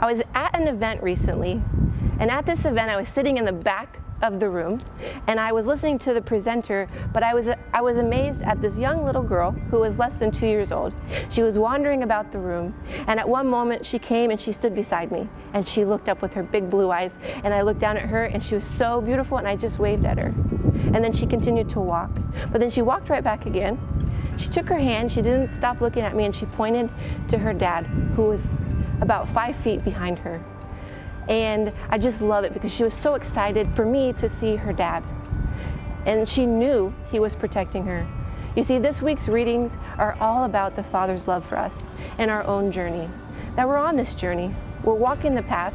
I was at an event recently, and at this event I was sitting in the back of the room, and I was listening to the presenter, but I was amazed at this young little girl who was less than 2 years old. She was wandering about the room, and at one moment she came and she stood beside me, and she looked up with her big blue eyes, and I looked down at her, and she was so beautiful, and I just waved at her. And then she continued to walk, but then she walked right back again. She took her hand, she didn't stop looking at me, and she pointed to her dad, who was about 5 feet behind her. And I just love it because she was so excited for me to see her dad. And she knew he was protecting her. You see, this week's readings are all about the Father's love for us and our own journey. That we're on this journey, we're walking the path,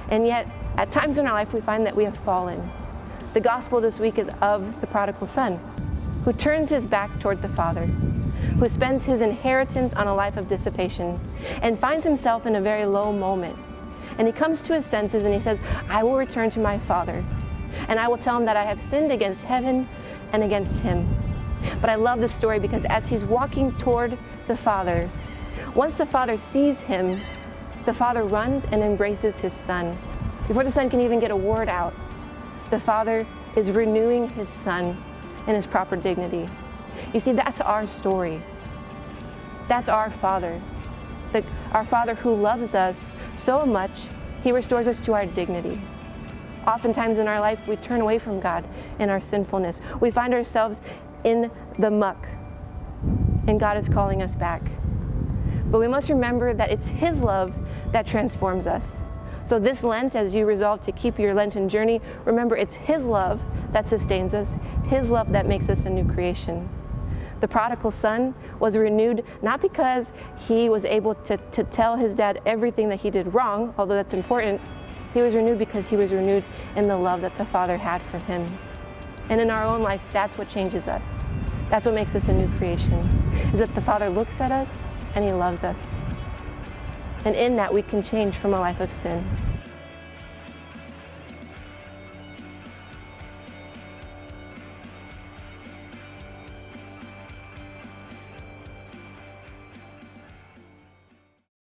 and yet at times in our life we find that we have fallen. The gospel this week is of the prodigal son, who turns his back toward the Father, who spends his inheritance on a life of dissipation and finds himself in a very low moment. And he comes to his senses and he says, I will return to my Father, and I will tell him that I have sinned against heaven and against him. But I love this story because as he's walking toward the Father, once the Father sees him, the Father runs and embraces his Son. Before the Son can even get a word out, the Father is renewing his Son in his proper dignity. You see, that's our story. That's our Father. Our Father who loves us so much, he restores us to our dignity. Oftentimes in our life, we turn away from God in our sinfulness. We find ourselves in the muck, and God is calling us back. But we must remember that it's his love that transforms us. So this Lent, as you resolve to keep your Lenten journey, remember it's his love that sustains us, his love that makes us a new creation. The prodigal son was renewed not because he was able to tell his dad everything that he did wrong, although that's important. He was renewed because he was renewed in the love that the Father had for him. And in our own lives, that's what changes us. That's what makes us a new creation, is that the Father looks at us and he loves us. And in that, we can change from a life of sin.